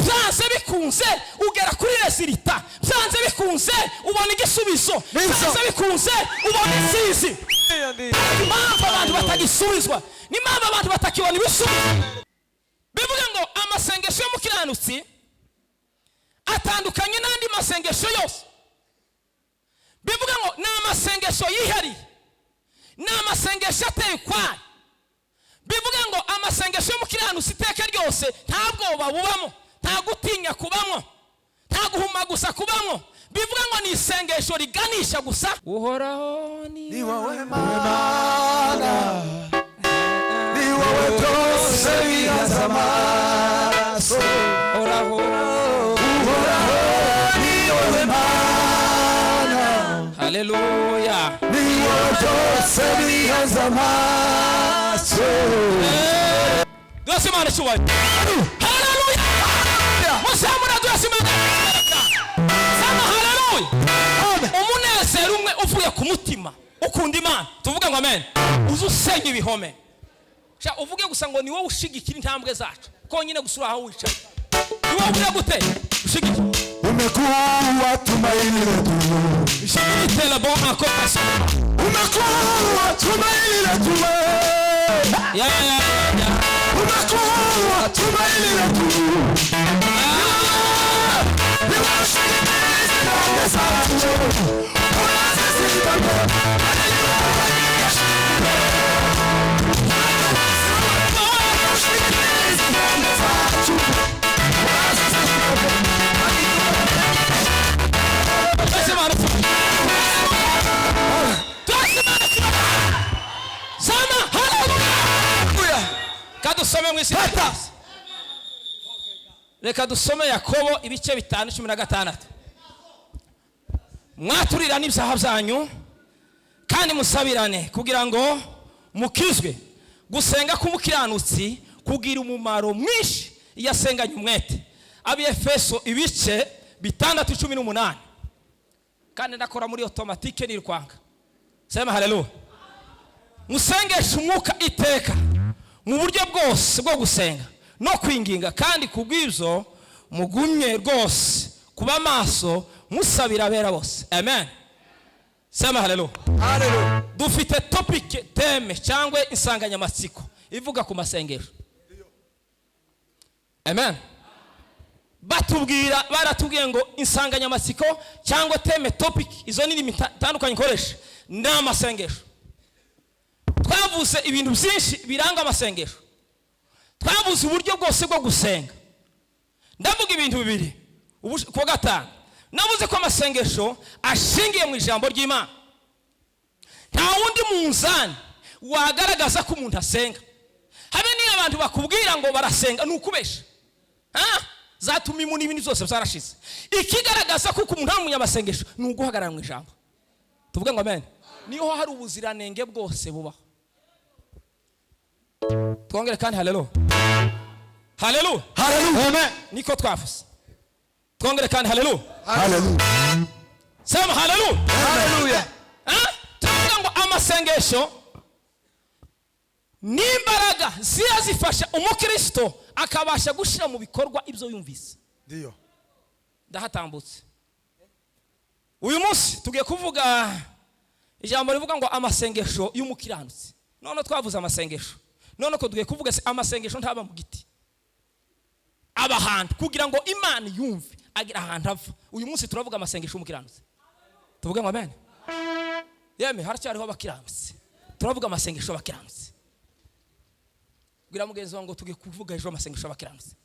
byanze bikunze ugera kuri resulta, byanze bikunze ubona igisubizo, byanze bikunze ubona insinzi. Impamvu abantu batagisubizwa, n'impamvu abantu batakibona ibisubizo. Bivuga ngo amasengesho y'umukiranutsi atandukanye n'andi masengesho yose. Bivuga ngo ni amasengesho yihariye, ni amasengesho ateye ukwayo. Bivuga ngo amasengesho y'umukiranutsi iteka ryose nta bwoba bubamo, nta gutinya kubamo, nta guhuma gusa kubamo. Bivuga ngo ni isengesho riganisha gusa uhoraho ni wowe Mana, ni wowe byose bihaza amaso. Uhoraho ni wowe Mana, haleluya, ni wowe byose bihaza amaso. Dose Imana cyubahiro, haleluya. Musamura dose Imana, sama haleluya. Umunezero umwe uvuye ku mutima ukunda Imana, tuvuga ngo amen. Uzusenya ibihome, sha uvuge gusa ngo ni wowe ushigikira intambwe zacu, konyine gusura aho wicaye. Ni wowe uvuye gute ushigikira. Umekuwa tumaini letu, shigite la bon encore ça. Umekuwa tumaini letu, ya umekuwa tumaini letu. Reka dusome Yakobo ibice 5:16. Mwaturira n'ibyaha byanyu kandi musabirane kugira ngo mukizwe. Gusenga k'umukiranutsi kugira umumaro mwinshi iyo asenganye umwete. Efeso ibice 6:18. Kandi ndakora muri automatique nirwanga. Sema haleluya. Musengesha umwuka iteka mu buryo bwose bwo gusenga no kwinginga, kandi kubw'ibyo mugumye rwose kuba maso musabira abera bose. Amen. Sema haleluya. Haleluya. Dufite topic teme cyangwa insanganyamatsiko ivuga ku masengesho. Amen. Baratubwiye ngo insanganyamatsiko cyangwa teme topic izo ni bitandukanye nkoresha n'amasengesho. Twavuze ibintu byinshi biranga amasengesho. Twavuze uburyo bwose bwo gusenga. Ndavuga ibintu bibiri. Ku gatanu navuze ko amasengesho ashingiye mu ijambo ry'Imana. Nta wundi munzani wagaragaza ko umuntu asenga. Habe niyo abantu bakubwira ngo barasenga nukubesha. Zatuma imuni ibintu byose byarashize. Ikigaragaza ko umuntu ari umunyamasengesho nuguhagarara mu ijambo. Tuvuga ngo amen. Niho hari ubuziranenge bwose bubaho. Twongere kandi haleluya. Haleluya. Haleluya. Amen. Niko twavuze. Twongere kandi haleluya. Haleluya. Sema haleluya. Haleluya. Tuvuga ngo amasengesho n'imbaraga zifasha umukristo akabasha gushira mu bikorwa ibyo yumvise. Ndio. Ndahatambutse. Uyu munsi tugiye kuvuga ijambo rivuga ngo amasengesho y'umukiranutsi. None twavuze amasengesho. None ko tugiye kuvuga amasengesho ntaba mu giti. Abahanda kugira ngo Imana yumve agira ahantu ava. Uyu munsi turavuga amasengesho y'umukiranutsi. Tuvuge ngo amen. Yeme haracyariho abakiranutsi. Turavuga amasengesho y'abakiranutsi. Kugira mugenzi wangu tugiye kuvuga ejo amasengesho y'abakiranutsi.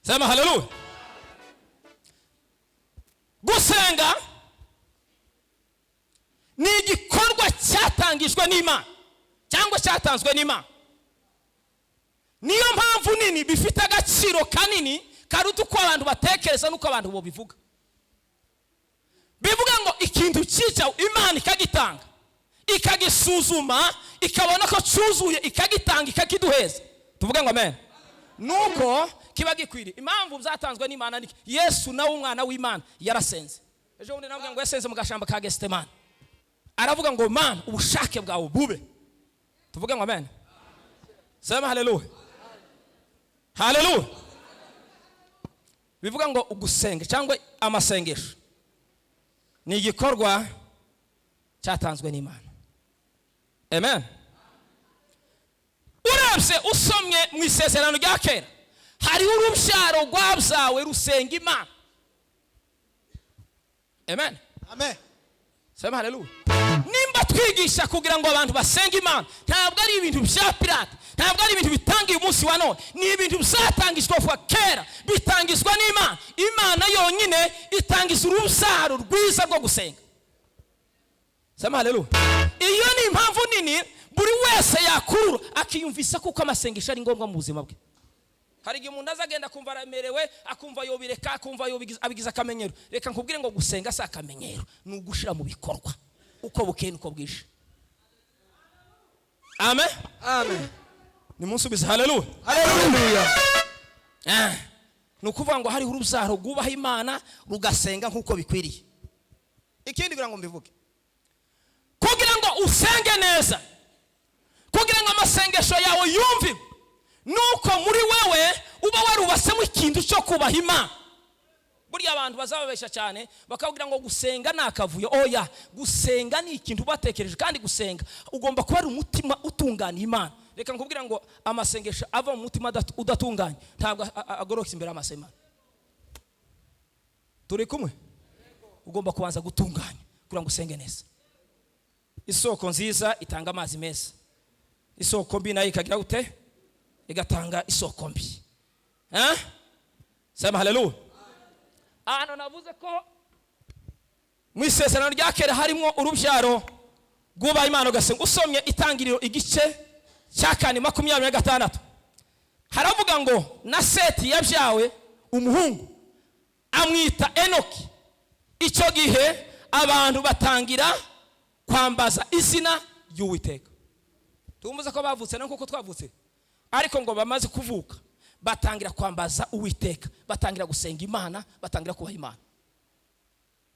Sema haleluya. Gusenga ni igikorwa cyatangijwe n'Imana cyangwa cyatanzwe n'Imana. Niyo mpamvu nini bifite agaciro kanini karuta uko abantu batekereza nuko abantu bo bivuga. Bivuga ngo ikintu cyica Imana ikagitanga, ikagisuzuma, ikabona ko cyuzuye, ikagitanga, ikakiduheza. Tuvuga ngo amen. Nuko kiba gikwiriye. Impamvu byatanzwe n'Imana ni Yesu nawe umwana w'Imana yarasenze. Ejo bundi navuga ngo yasenze mu gashamba ka Getsemane. Aravuga ngo Mana ubushake bwawe bube. Tuvuga ngo amen. Sema haleluya. Haleluya. Bivuga ngo ugusenga cyangwa amasengesho ni igikorwa cyatanzwe n'Imana. Amen. Uramse usomye mu isezerano rya kera hari urubyaro rwabyawe rusenga Imana. Amen. Amen. Sema haleluya. Nimba twigisha kugira ngo abantu basenga Imana, ntabwo ari ibintu bya pirate, ntabwo ari ibintu bitangiye umunsi wa none, ni ibintu bizatangizwa kuva kera, bitangizwa n'Imana. Imana yonyine itangiza urubyaro rwiza rwo gusenga. Sema haleluya. Iyo ni impamvu nini buri wese yakurura akiyumvisa kuko amasengesho ari ngombwa mu buzima bwe. Hari igihe umuntu azagenda akumva aramerewe, akumva yobireka, akumva abigiza akamenyero. Reka nkubwire ngo gusenga si akamenyero, ni ugushira mu bikorwa uko bukeye uko bwije. Amen. Amen. Nimunsubize haleluya. Haleluya. Ni ukuvuga ngo hari urubyaro rwubaha Imana rugasenga nk'uko bikwiriye. Ikindi kugira ngo mbivuge, kugira ngo usenge neza, kugira ngo amasengesho yawe yumve, nuko muri wewe uba warubasemo ikintu cyo kubaha Imana. Buri abantu bazababesha cyane bakavugira ngo gusenga nakavuyo. Oya, gusenga ni ikintu batekereje, kandi gusenga ugomba kuba ari umutima utunganya Imana. Reka nkubwira ngo amasengesho ava mu mutima udatunganye ntabwo agoroka imbere y'Imana. Turi kumwe? Ugomba kubanza gutunganya kugira ngo usenge neza. Isoko nziza itanga amazi meza, isoko mbi nayo ikagira gute? Igatanga isoko mbi. Sema haleluya. Ano navuze ko mu isezerano rya kera harimo urubyaro rwubaha Imana ugasenga. Usomye Itangiriro igice cya 4:26 haravuga ngo na Seti yabyawe umuhungu amwita Enoki. Icyo gihe abantu batangira kwambaza izina ry'Uwiteka. Tumvuze ko bavutse no kuko twavutse, ariko ngo bamaze kuvuka batangira kwambaza Uwiteka, batangira gusenga Imana, batangira kubaha Imana.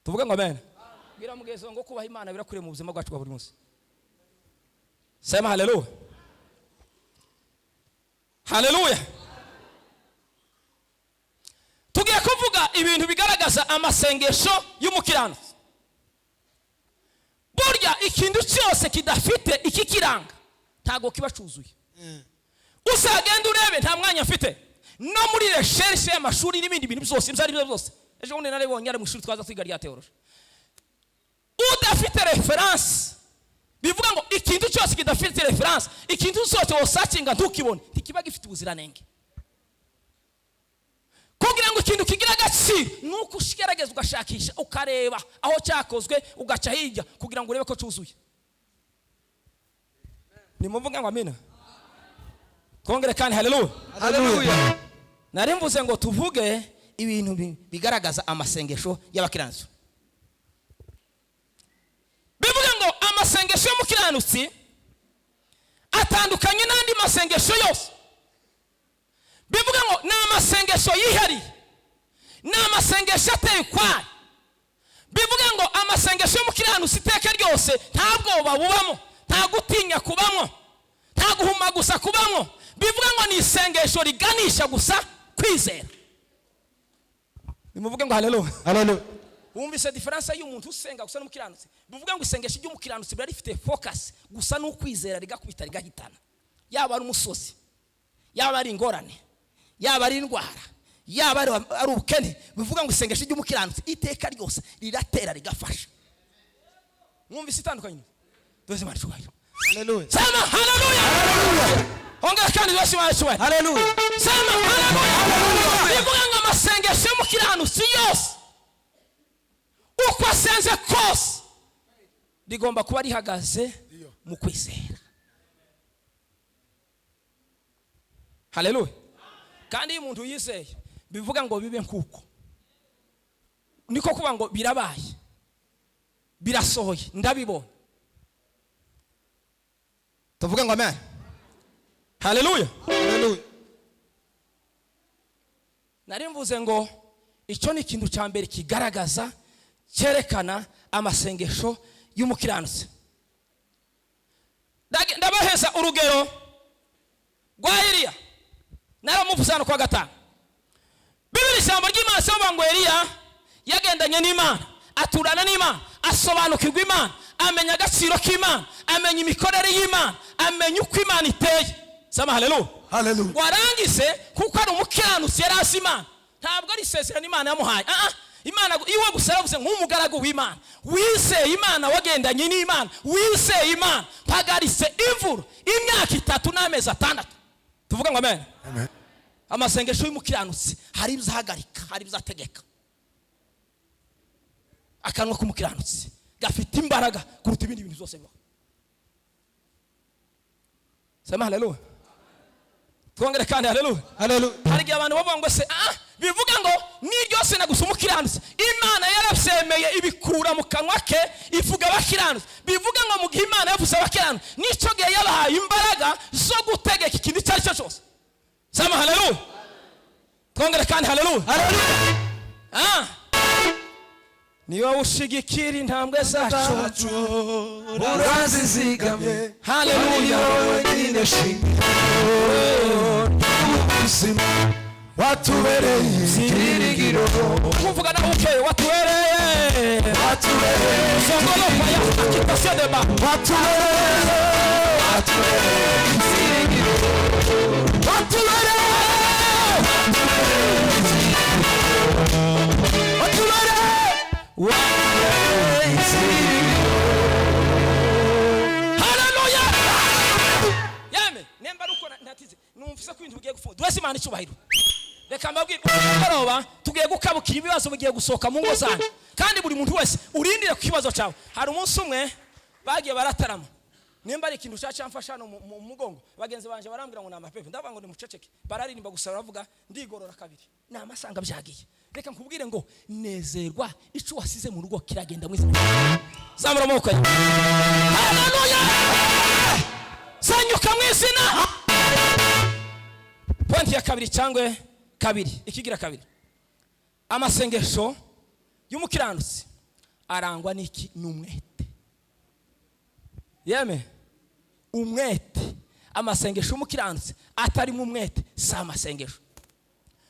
Tuvuge ngo amen. Bwira mugezo ngo kubaha Imana birakure mu buzima bwacu bwa buri munsi. Sema haleluya. Haleluya. Tugiye kuvuga ibintu bigaragaza amasengesho y'umukiranutsi. Burya ikintu cyose kidafite iki kiranga ntago kiba cyuzuye. Usagenda urebe nta mwanya mfite no muri recherche y'amashuri n'ibindi bintu byose byari byose. Ejo bundi narebonye ari mu ishuri twaza kwiga rya theology. Udafite reference bivuga ngo ikintu cyose kidafite reference, ikintu cyose wosacinga ntukibone ntikiba gifite ubuziranenge. Kugira ngo ikintu kigira agaciro nuko ushigerageza ugashakisha ukareba aho cyakozwe ugaca hirya kugira ngo urebe ko cyuzuye. Nimuvuga ngo amina. Kongere kandi haleluya. Haleluya. Narimvuze ngo tuvuge ibintu bigaragaza amasengesho y'abakiranutsi. Bivuga ngo amasengesho y'umukiranutsi atandukanye n'andi masengesho yose. Bivuga ngo ni amasengesho yihariye, ni amasengesho ateye ukwayo. Bivuga ngo amasengesho y'umukiranutsi iteka ryose nta bwoba bubamo, nta gutinya kubamo, nta guhuma gusa kubamo. Bivuga ngo ni isengesho riganisha gusa kwizera. Nimuvuge ngo haleluya. Haleluya. Wumvise difference y'umuntu usenga gusa n'umukiranutsi. Bivuga ngo isengesho ry'umukiranutsi bari rifite focus gusa n'ukwizera rigakubita rigahitana. Yaba ari umusozi, yaba ari ingorane, yaba ari indwara, yaba ari ubukene. Bivuga ngo isengesho ry'umukiranutsi iteka ryose riratera rigafasha. Mwumvise itandukanye? Doze marishwayo. Haleluya. Sema haleluya. Haleluya. Ongera kandi doze marishwayo. Haleluya. Sema haleluya. Bivuga ngo amasengesho y'umukiranutsi yose uko asenze kose rigomba kuba rihagaze mu kwizera. Haleluya. Kandi iyo umuntu yizeye bivuga ngo bibe nkuko niko kuba ngo birabaye, birasohoye, ndabibona. Tuvuga ngo amen. Haleluya. Haleluya. Narimvuze ngo icyo ni ikintu cya mbere kigaragaza cyerekana amasengesho y'umukiranutsi. Ndabaheza urugero rwa Eliya. naramuvuze hano kwa gatanu. Bibiri ijambo ry'Imana sobanura ngo Eliya yagendanye n'Imana, aturana n'Imana, asobanukirwa Imana, amenya agaciro k'Imana, amenya imikorere y'Imana, amenya uko Imana iteye. Sama haleluya. Haleluya. Warangize kuko ari umukiranutsi yari azi Imana. Ntabwo ari isezerano Imana yamuhaye. Imana iwe gusa yaravuze nk'umugaragu w'Imana, wizeye Imana, wagendanye n'Imana, wizeye Imana, mpagaritse imvura imyaka 3 n'amezi 6. Tuvuga ngo amen. Amen. Amasengesho y'umukiranutsi hari ibizahagarika, hari ibizategeka. Akanwa k'umukiranutsi gafite imbaraga kuruta ibindi bintu byose bibaho. Sema haleluya. Twongere kandi haleluya. Haleluya. Hari igihe abantu bavuga ngo se bivuga ngo n'iryo se nagusa umukiranutsi, Imana yarabyemeye ibikura mu kanwa ke, ivuga abakiranutsi. Bivuga ngo mu gihe Imana yavuze abakiranutsi, nico gihe yabahaye imbaraga zo gutegeka ikintu icyo ari cyo cyose. Sema haleluya. Twongere kandi haleluya. Haleluya. Niyo ushigikira intambwe zacu, urazizigamye. haleluya. Wenyine shingiro ubuzima, watubereye ibyiringiro. Kuvuga na ukeye watubereye, Watubereye songolo faya akitasio deba, watubereye ibyiringiro. Watubereye haleluya. Yame nemba ruko ntatize numvise ko ibintu bigiye gufunga. Duwese Imana icyubahiro. Reka mbabwire umugoroba tugiye gukabukira ibibazo bigiye gusohoka mu ngo zanyu, kandi buri muntu wese urindire ku kibazo cyawe. Hari umunsi umwe bagiye baratarama, nemba ari ikintu cyamfasha no mu mugongo, bagenzi banje barambwira ngo namapepe, ndavuga ngo nimuceceke, bararirimba gusa baravuga ndigorora kabiri, namasanga byagiye. Reka nkubwire ngo nezerwa ico wasize mu rugo kiragenda mwiza. Zamura amaboko. Haleluya. Sanyuka mwizina. Pointi ya kabiri cyangwe kabiri, ikigira kabiri. Amasengesho y'umukiranutsi arangwa n'iki? N'umwete. Yeme, umwete. Amasengesho y'umukiranutsi atari mu mwete sa amasengesho.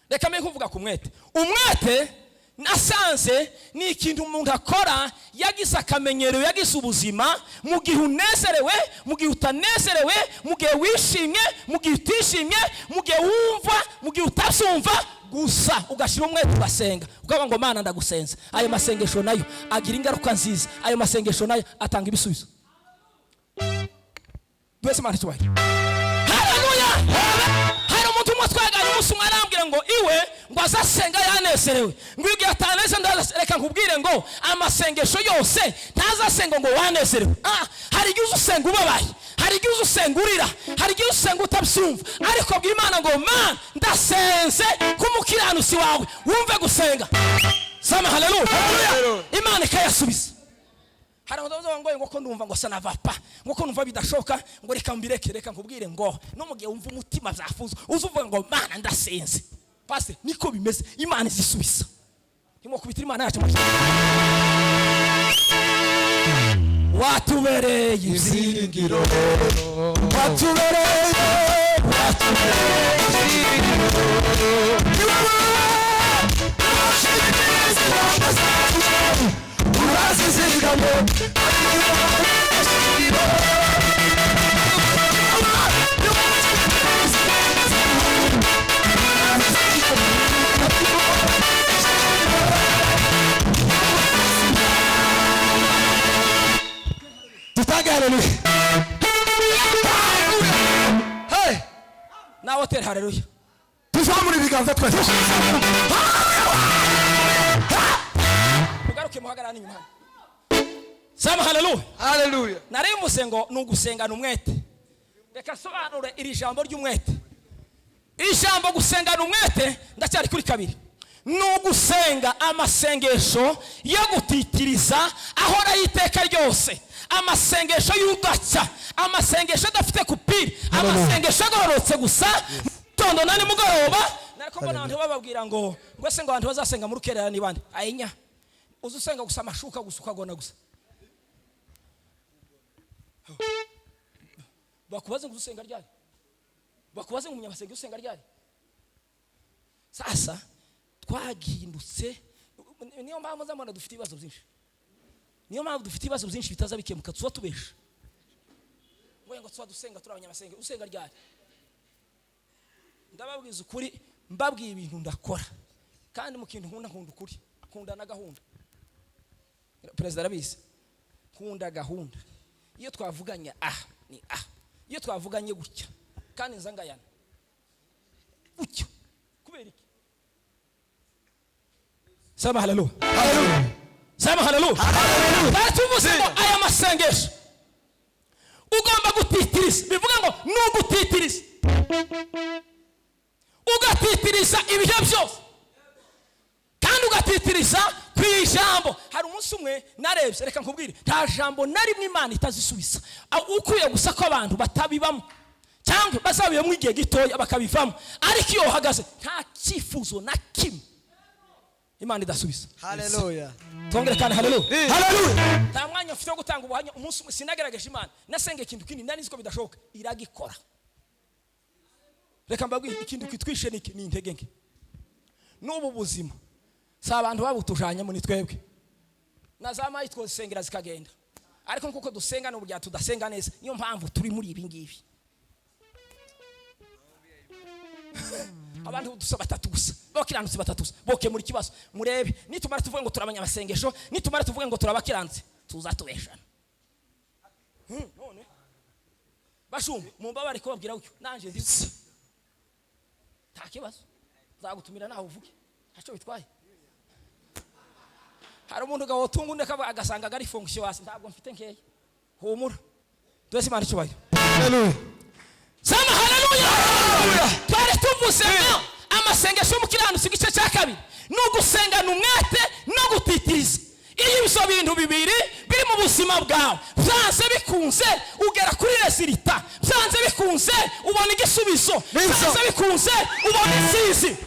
Reka mbe kuvuga ku mwete. Umwete nasanze ni ikintu umuntu akora yagize akamenyero, yagize ubuzima, mu gihe unezerewe, mu gihe utanezerewe, mu gihe wishimye, mu gihe utishimye, mu gihe wumva, mu gihe utasumva, gusa ugashira umwete ugasenga, ukavuga ngo Mana ndagusenza. Ayo masengesho nayo agira ingaruka nziza, ayo masengesho nayo atanga ibisubizo. Duwese Imana icyubahiro. Haleluya. Hari umuntu umwe twaganye umunsi umwe arambwira ngo iwe ngo azasenga yanezerewe, ngo igihe ataneze reka nkubwire ngo amasengesho yose ntazasenga ngo wanezerewe. Hari igihe usenga ubabaye, hari igihe usenga urira, hari igihe usenga utabyumva, ariko bwira Imana ngo Mana ndasenze kumukiranutsi wawe, wumve gusenga. Sama haleluya. Imana ikayasubiza. Hari abantu ngo ko ndumva ngo sana vapa, ngo ko numva bidashoka, ngo reka mbireke. Reka nkubwire ngo no mu gihe wumva umutima byafuza uzuvuga ngo Mana ndasenze, pastor niko bimeze, Imana izisubiza. Nimo kubitira Imana yacu mashyi. Watubereye ibyiringiro, watubereye ibyiringiro. Urazizigamye. Tutange haleluya. Hey! na hotel haleluya. Tuzamura ibiganza twese. Ugaruke muhagarara n'inyuma. Sama haleluya. Haleluya. Nari musengo nugusengana umwete. Reka sobanure iri jambo ry'umwete. Ijambo gusengana umwete ndacyari kuri kabiri. Nugusenga amasengesho yo gutitiriza ahora yiteka ryose, amasengesho y'ugaca, amasengesho adafite kupira, amasengesho agororotse gusa tondo nani mugoroba. Nariko mbona abantu bababwira ngo ngwese ngo abantu bazasenga mu rukerera ni bande? Ayinya uzusenga gusa amashuka gusa ukagona gusa. Bakubaze ngo usenga ryari? Bakubaze ngo umunyamasenga usenga ryari? sasa twagindutse. Niyo mpamvu zamana dufite ibibazo byinshi, niyo mpamvu dufite ibibazo byinshi bitaza bikemuka. Tuba tubesha ngo tuba dusenga turi abanyamasenge. Usenga ryari? Ndababwiza ukuri, mbabwiye ibintu ndakora, kandi mu kintu nkunda ukuri, nkunda na gahunda. Perezida arabizi, nkunda gahunda. Iyo twavuganye ni iyo twavuganye gutya kandi nzangayana gutya, kubera iki? Sema haleluya, haleluya, sema haleluya, haleluya. Batuvuze ngo aya masengesho ugomba gutitiriza, bivuga ngo n'ugutitiriza, ugatitiriza ibihe byose, kandi ugatitiriza ku ijambo. Hari umunsi umwe narebye, reka nkubwire, nta jambo na rimwe Imana itazisubiza. Ukwiye gusa ko abantu batabibamo cyangwa bazabiyemo igihe gitoya bakabivamo, ariko iyo uhagaze nta cyifuzo na kimwe Imana idasubiza. Haleluya. Tongere kandi haleluya, haleluya. Nta mwanya ufite wo gutanga ubuhamya. Umunsi umwe sinagerageje Imana, nasenge ikintu kinini nari nzi ko bidashoboka, iragikora. Reka mbabwire, ikintu kitwishe ni intege nke. N'ubu buzima si abantu babutujanyemo, ni twebwe. Na za mayi twosengera zikagenda, ariko nkuko dusenga n'uburyo tudasenga neza, niyo mpamvu turi muri ibi ngibi. Abantu dusaba batatu gusa, bakiranutse batatu gusa, boke muri kibazo. Murebe, nitumara tuvuge ngo turabanya amasengesho, nitumara tuvuge ngo turabakiranutse, tuza tubeshana. None bashumba mumbabare ko babwira ucyo, nanje nditse nta kibazo, zagutumira naho uvuge, haco bitwaye. Hari umuntu gawotunga undi agasanga agari fonction wasi, ntabwo mfite nkeye. Humura, twese Imana icyubahiro. Haleluya, sema haleluya. Twari tuvuze ngo amasengesho y'umukiranutsi igice cya kabiri no gusengana umwete no gutitiriza. Iyo biso bintu bibiri biri mu buzima bwawe, byanze bikunze ugera kuri resulta, byanze bikunze ubona igisubizo, byanze bikunze ubona insinzi.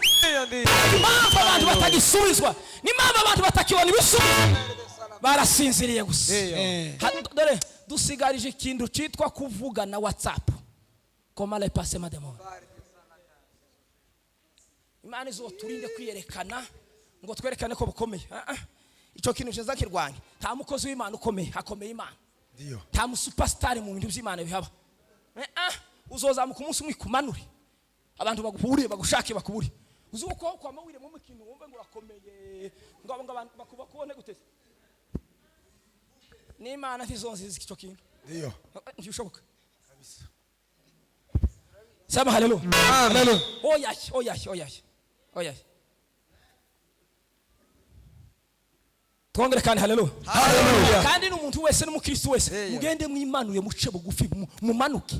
Impamvu abantu batagisubizwa, ni impamvu abantu batakibona ibisubizo, barasinziriye gusa. Dore dusigarije ikintu cyitwa kuvuga na WhatsApp. Comment les passer madame? Imana izo turinde kwiyerekana ngo twerekane ko bukomeye. Icyo kintu cyo zakirwanya. Nta mukozi w'Imana ukomeye, hakomeye Imana. Ndio. Nta mu superstar mu bintu by'Imana bihaba. Uzozamuka umunsi umwe kumanure, abantu bagupuriye bagushake bakuburi. Uzuko kwa mawire mu kintu wumve ngo urakomeye, ngo abantu bakuba kubone guteze. Ni Imana ntizonziza icyo kintu. Ndio. Ntibishoboka. Kabisa. Sema haleluya. Haleluya. Oya. Twongere kandi haleluya. Haleluya. Kandi n'umuntu wese n'umukristo wese mugende mwimanuye muce bugufi mumanuke.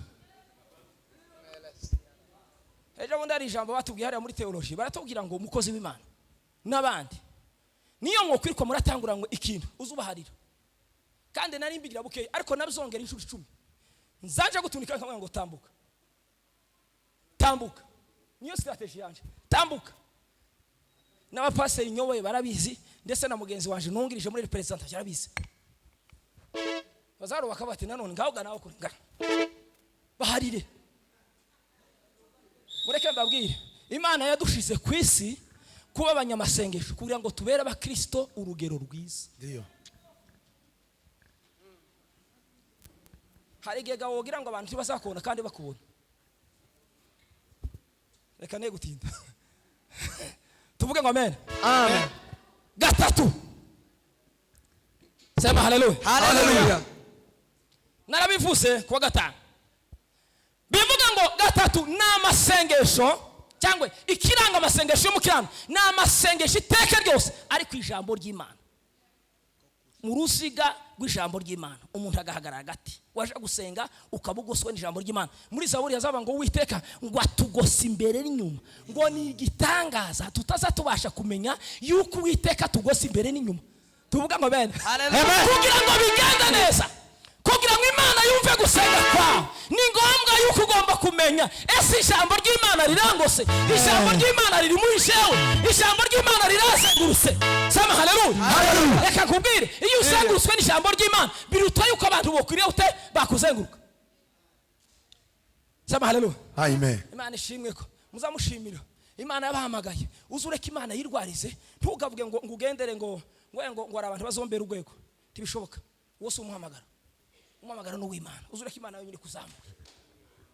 Ejo bundi ari ijambo batubwiye hariya muri theology, baratubwira ngo umukozi w'Imana n'abandi niyo ngo kwirwa muratangura ngo ikintu uzubaharira. Kandi nari mbigira bukeye, ariko nabizongera inshuro 10. Nzaje gutunika nkamwe ngo tambuka. Tambuka. Niyo strategy yanje. Tambuka. N'abapaseri nyoboye barabizi, ndetse na mugenzi wanje nungirije muri representation yarabizi. Bazaro bakabati nanone ngaho nawe kuri ngara. Baharire. Mureke mbabwire, Imana yadushize ku isi kuba abanyamasengesho kugira ngo tubere abakristo urugero rwiza. Ndio. Hari igihe wogira ngo abantu bazakubona kandi bakubona. Reka ne gutinda. Tuvuge ngo amen. Amen. Gatatu. Sema haleluya. Haleluya. Narabivuze kwa gatanu. Bivuga ngo gatatu n'amasengesho cyangwa ikiranga amasengesho y'umukirano n'amasengesho iteka ryose ari ku ijambo ry'Imana. Mu ruziga rw'ijambo ry'Imana umuntu agahagarara hagati, waje gusenga ukabugoswe n'ijambo ry'Imana. Muri Zaburi yazaba ngo Uwiteka ngo atugose imbere n'inyuma, ngo ni igitangaza tutazatubasha kumenya yuko Uwiteka tugose imbere n'inyuma. Tuvuga ngo amen. Kugira ngo bigende neza, kugira ngo Imana yumve gusenga kwawe, ni ngombwa yuko ugomba kumenya ese ijambo ry'Imana rirangose, ijambo ry'Imana riri muri jewe, ijambo ry'Imana rirazengurutse. Sema haleluya. Reka kubwire, iyo uzengurutswe n'ijambo ry'Imana biruta yuko abantu bokwiriye ute bakuzenguruka. Sema haleluya. Amen. Imana ishimwe ko muzamushimira Imana yabahamagaye uzureka Imana yirwarize ntugavuge ngo ugendere ngo abantu bazombera urwego tibishoboka wose umuhamagara no w'Imana uzureka Imana yonyine kuzamura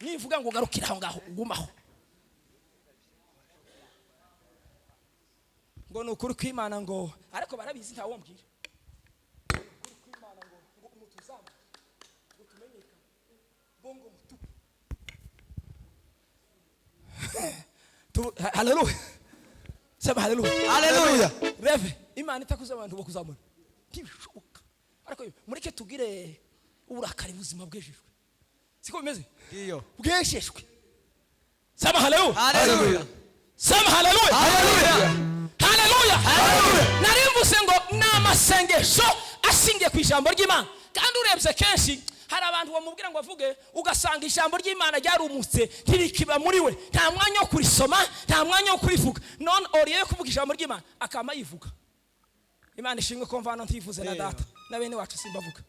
nivuga ngo garukira aho ngaho ugumaho ngo nukuri kw'Imana ngo ariko barabizi nta wombwira Haleluya. Sema haleluya. Haleluya. Reve Imana itakuza abantu bo kuzamura ntibishoboka ariko mureke tugire uburakari buzima bwejejwe siko bimeze iyo bwesheshwe. Sema haleluya. Haleluya. Sema haleluya. Haleluya. Haleluya. Haleluya. Narimvuse ngo n'amasengesho ashingiye ku ijambo ry'Imana kandi urebye kenshi hari abantu bamubwira ngo avuge ugasanga ijambo ry'Imana ryarumutse ntirikiba muri we nta mwanya wo kurisoma nta mwanya wo kurivuga none oriye kuvuga ijambo ry'Imana akama yivuga. Imana ishimwe ko mvana ntivuze na data na bene wacu simbavuga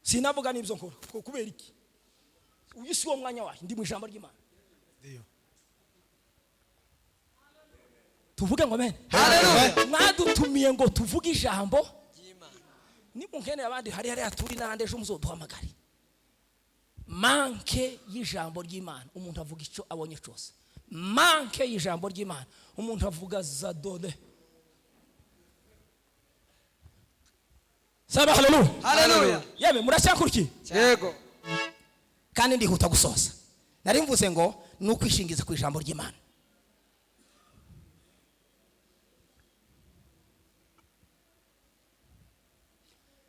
sinavuga nibyo nkora kubera iki uyisi wo mwanya wahe ndi mu ijambo ry'Imana tuvuge ngo amen. Haleluya. Mwadutumiye ngo tuvuge ijambo nimunkene abandi hari aturi nande ejo muzoduhamagare manke y'ijambo ry'Imana umuntu avuga icyo abonye cyose manke y'ijambo ry'Imana umuntu avuga zadode. Saba haleluya. Haleluya. Yeme muracyakuriki yego kandi ndihuta gusoza nari mvuze ngo nukwishingiza ku ijambo ry'Imana.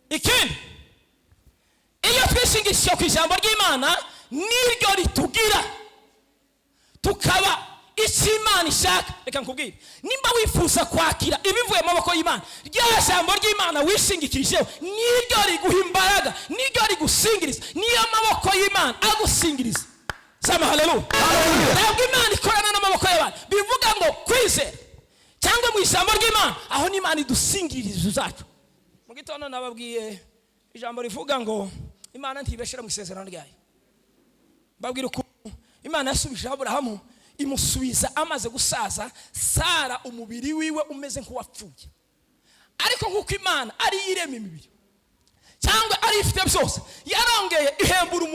Ikindi iyo twishingishije ku ijambo ry'Imana niryo ritugira tukaba icyo Imana ishaka. Reka nkubwire nimba wifuza kwakira ibivuye mu maboko y'Imana rya jambo ry'Imana wishingikirijeho niryo riguha imbaraga niryo rigusingiriza niyo maboko y'Imana agusingiriza. Sema haleluya. Ntabwo Imana ikorana n'amaboko y'abantu bivuga ngo kwizera cyangwa mu ijambo ry'Imana aho n'Imana idusingiriza zacu. Mu gitondo nababwiye ijambo rivuga ngo Imana ntibeshera mu isezerano ryayo. Babwira uko Imana yasubije Aburahamu imusubiza amaze gusaza Sara umubiri wiwe umeze nk'uwapfuye ariko nkuko Imana ari yirema imibiri cyangwa ari ifite byose yarongeye ihembura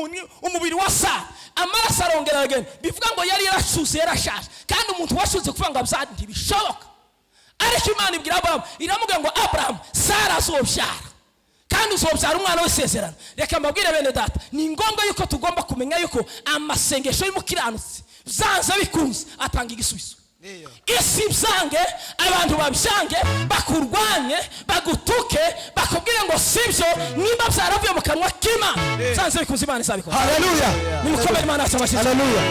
umubiri wa Sara amaraso arongera agenda bivuga ngo yari yarashuze yarashaje kandi umuntu washuze kuvuga ngo abzadi ntibishoboka ariko Imana ibwira Aburahamu iramuga ngo Aburahamu Sara azobyara kandi uzobyara umwana w'isezerano. Reka mbabwire bene data ni ngombwa yuko tugomba kumenya yuko amasengesho y'umukiranutsi zanze bikunze atanga igisubizo. Isi byange abantu babyange bakurwanye bagutuke bakubwire ngo sibyo nimba byaravuye mu kanwa k'Imana zanze bikunze Imana izabikora. Haleluya. Nimukomere Imana cyabashije. Haleluya.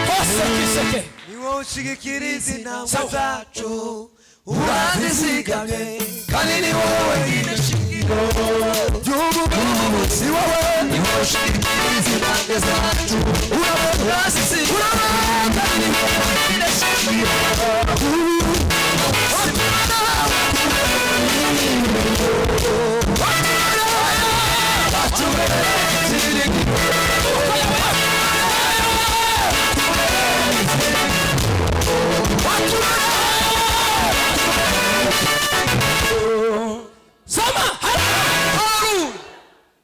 Hose kiseke niwo ushigikiriza intambwe zacu urazizigamye kandi ni wowe nyine shingiro Si wowe niwo ushigikiriza intambwe zacu urazizigamye kandi ni wowe nyine shingiro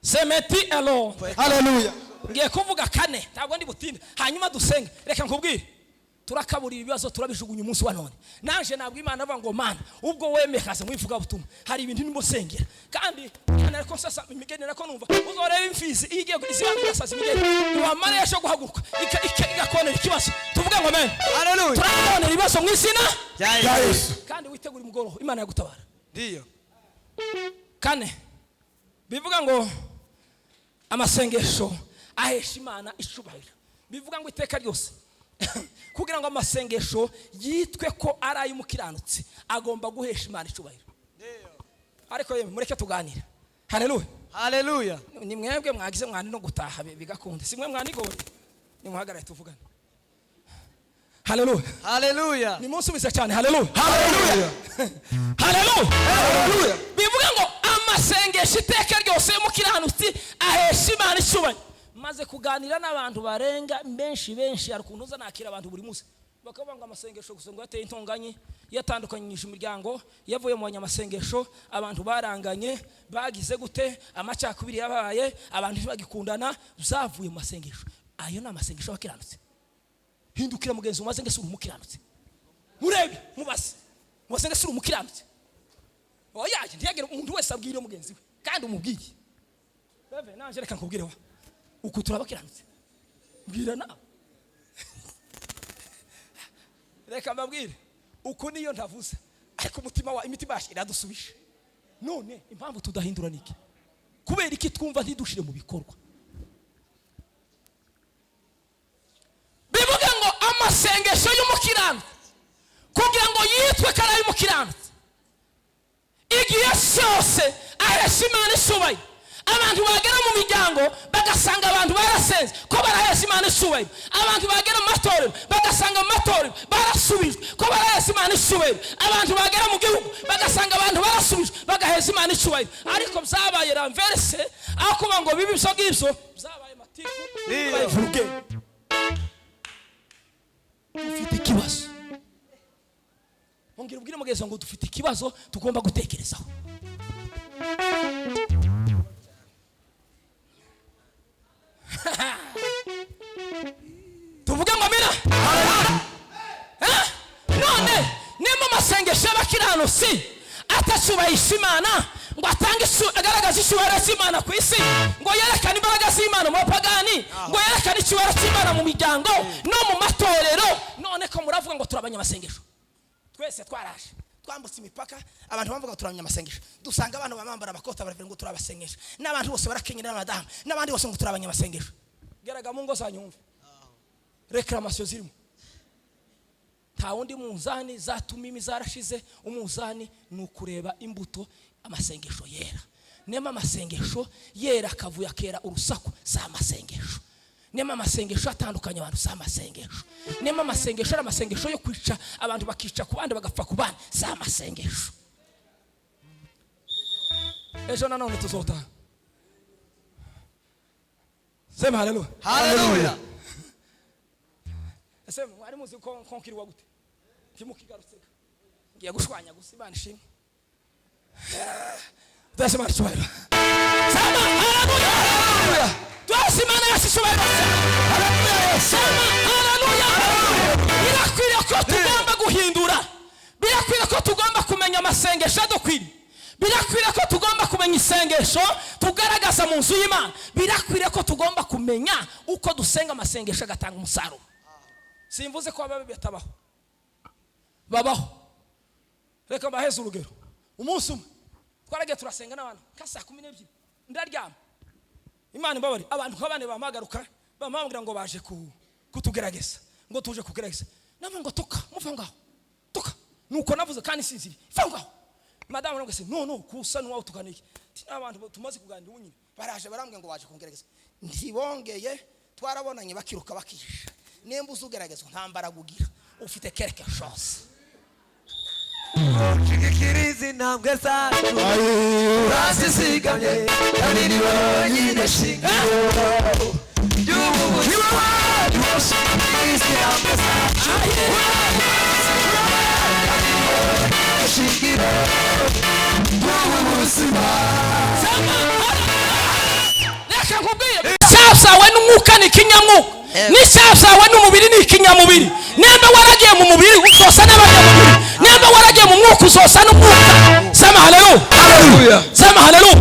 Semeti elo. Haleluya. Ngiye kuvuga kane ntabwo ndi butinde hanyuma dusenge. Reka nkubwire turakaburira ibibazo turabijugunya umunsi wa none nanje nabwo Imana avuga ngo Mana ubwo wemekaze mwivuga butumwa hari ibintu ndimo sengera kandi ariko sasa imigenera ko numva uzoreba imfizi igiye izibanga sasa imigeni wamara yasho guhaguruka igakonera ikibazo tuvuga ngo amen. Haleluya. Turakonera ibibazo mu izina Ya Yesu. kandi witegura umugoroho Imana yagutabara. Ndiyo. Kane bivuga ngo amasengesho ahesha Imana icubahiro bivuga ngo iteka ryose kugira ngo amasengesho yitwe ko ari ay'umukiranutsi agomba guhesha Imana icubahiro. Ariko yeme mureke tuganira. Haleluya. Haleluya. Ni mwebwe mwagize mwani no gutaha bigakunda simwe mwanigore ni muhagarare tuvugane. Haleluya. Haleluya. Ni musubize cyane. Haleluya. Haleluya. Haleluya. Haleluya. Bivuga ngo amasengesho iteka ryose y'umukiranutsi ahesha Imana icubahiro maze kuganira n'abantu barenga benshi hari ukuntu uza nakira abantu buri munsi bakavuga ngo amasengesho gusa ngo yateye intonganye yatandukanyije imiryango yavuye mu banyamasengesho abantu baranganye bagize gute amacakubiri yabaye abantu ntibagikundana zavuye mu masengesho. Ayo ni amasengesho abakiranutse. Hindukira mugenzi umaze ngese umukiranutse murebe mubase wasenge suri umukiranutse. Oyaje ntiyagera umuntu wese abwire mugenzi we kandi umubwire beve nanje reka nkubwire wa uko turabakiranutse mbwira na reka mbabwire uko niyo ntavuze ariko umutima wa imitima yashira dusubishe. None impamvu tudahindura niki kubera iki twumva ntidushire mu bikorwa? Bivuga ngo amasengesho y'umukiranutse kugira ngo yitwe kara y'umukiranutse igihe cyose ahesha Imana ishubaye. Abantu bagera mu miryango bagasanga abantu barasenze ko barahesha Imana ishubaye. Abantu bagera mu matorero bagasanga amatorero barasubijwe ko barahesha Imana ishubaye. Abantu bagera mu gihugu bagasanga abantu barasubijwe bagahesha Imana ishubaye. Ariko byabaye ranverse aho kuba ngo bibi byo ngibyo byabaye matiku bavuge ufite ikibazo. Ongera ubwire mugenzi ngo dufite ikibazo tugomba gutekerezaho. Tuvuge ngo amina. None nimba amasengesho y'abakiranutsi atashubahisha Imana ngo atange agaragaza ishubahiro cy'Imana ku isi, ngo yerekane imbaraga z'Imana mu bapagani, ngo yerekane ishubahiro cy'Imana mu miryango no mu matorero. None ko muravuga ngo turabanya amasengesho, twese twaraje twambutse imipaka abantu bavuga turabanya amasengesho, dusanga abantu bamambara abakota baravuga ngo turabasengesha, n'abantu bose barakenyera n'abadamu n'abandi bose ngo turabanya amasengesho. Geraga mu ngo zanyumve reclamation zirimo nta wundi munzani zatuma imizarashize. Umuzani ni ukureba imbuto amasengesho yera. Nema amasengesho yera kavuya kera urusaku za masengesho. Nema amasengesho atandukanye abantu za masengesho. Nema amasengesho ari amasengesho yo kwica abantu bakica ku bandi bagapfa ku bandi za masengesho. Ejo nanone tuzota sema haleluya Haleluya. Ese mwari muzi ko konkirwa gute kimukigarutse ngiye gushwanya gusa Imana ishimwe. Dasema twara sema haleluya. Twasi Imana yasishubira haleluya. Sema haleluya. Birakwiriye ko tugomba guhindura, birakwiriye ko tugomba kumenya amasengesho adukwiriye, birakwiriye ko tugomba kumenya isengesho tugaragaza mu nzu y'Imana, birakwiriye ko tugomba kumenya uko dusenga amasengesho agatanga umusaruro. Simvuze ko ababe batabaho babaho. Reka baheze urugero. Umunsi umwe twaragiye turasenga n'abantu kasa 12 ndaryama. Imana imbabari abantu kabane bamagaruka bamambwira ngo baje kutugerageza, ngo tuje kugerageza. Nabo ngo toka muva ngaho toka nuko navuze kandi sinziri va ngaho. Madamu ngo se no kusa n'uwa tukaniki ti abantu tumaze kuganira unyine baraje barambwe ngo baje kungerageza. Ntibongeye twarabonanye bakiruka bakisha. Nemba uzugerageza ntambara gugira ufite quelque chose. Shigikirizi ntambwe zacu urasizigamye kandi ni wowe nyine shingiro y'ubuzima bwacu. Shigikirizi ntambwe zacu shingiro y'ubuzima. Reka nkubwire cyasawe n'umwuka ni kinyamwuka, n'icyasawe n'umubiri ni kinyamubiri. Nimba waragiye mu mubiri uzosa n'abanyamubiri, nimba waragiye mu mwuka uzosa n'umwuka. Sema haleluya. Sema haleluya.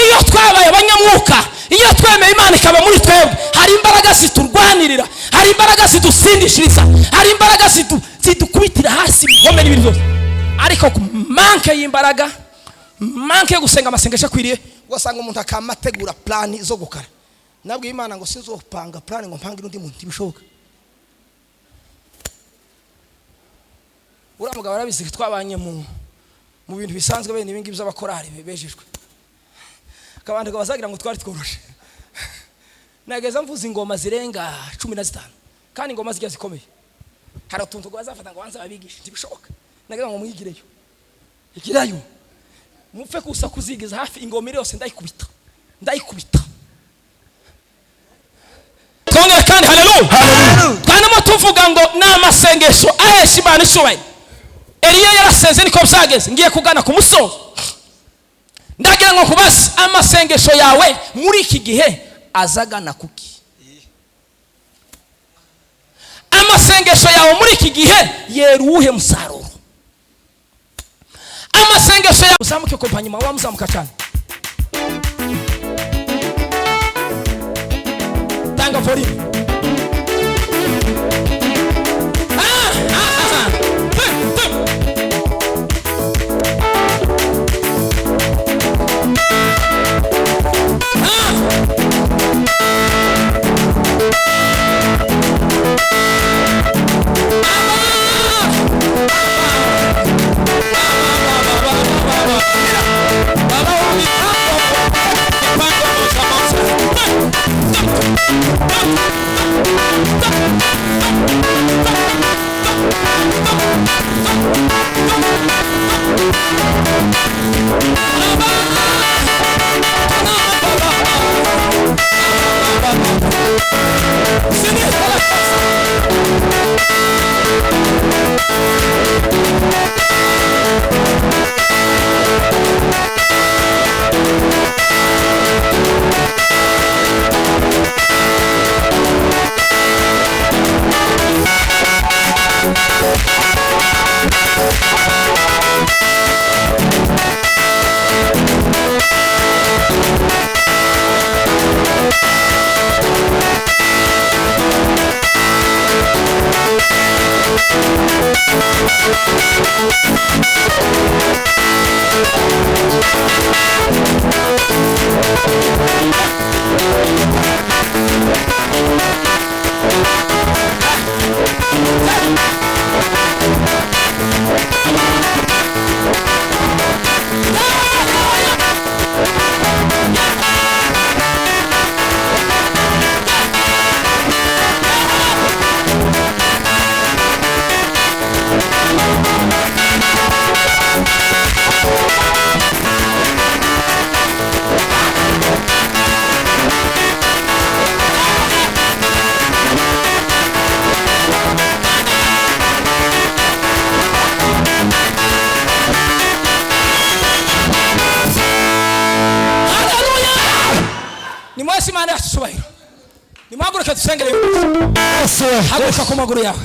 Iyo twabaye abanyamwuka, iyo twemeye Imana ikaba muri twebwe, hari imbaraga ziturwanirira, hari imbaraga zidusindishiriza, hari imbaraga zidukubitira hasi bihome n'ibindi byose. Ariko manke y'imbaraga, manke yo gusenga amasengesho akwiriye, ugasanga umuntu akamategura plan zo gukara. Nabwo Imana ngo sinzopanga plan ngo mpange n'undi muntu ibishoboka. Uramuga barabizi twabanye mu bintu bisanzwe bene ibingi by'abakorari bebejejwe. Kabandi ngo bazagira ngo twari tworoshe. Nageza mvuza ingoma zirenga 15 kandi ingoma zijya zikomeye. Hari utuntu ngo bazafata ngo banza babigisha ntibishoboka. Nageza ngo muyigireyo. Ikirayo. Mupfe kusa kuzigiza hafi ingoma yose ndayikubita. twanamo tuvuga ngo ni amasengesho ahesha Imana icyubahiro. Eliya yarasenze niko byageze. Ngiye kugana ku musozo, ndagira ngo kubaza amasengesho yawe muri iki gihe azagana kuki? Amasengesho yawe muri iki gihe yeruhe musaruro? Amasengesho yawe uzamuke kompanyuma wa muzamuka cyane. Tanga volume. Imana yacu cyubahiro. Nimuhaguruke dusengere. Haguruka ku maguru yawe.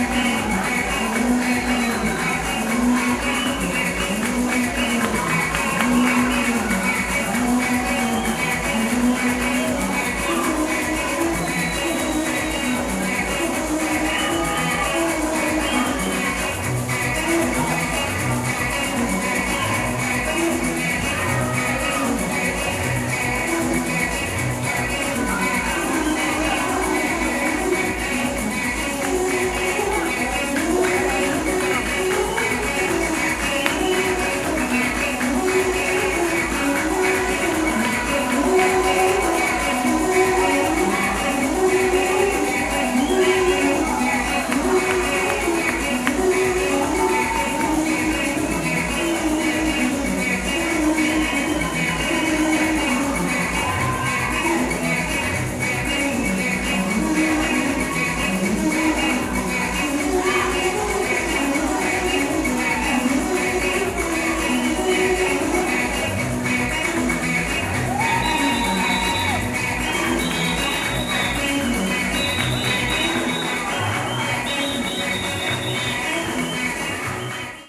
Hallelujah.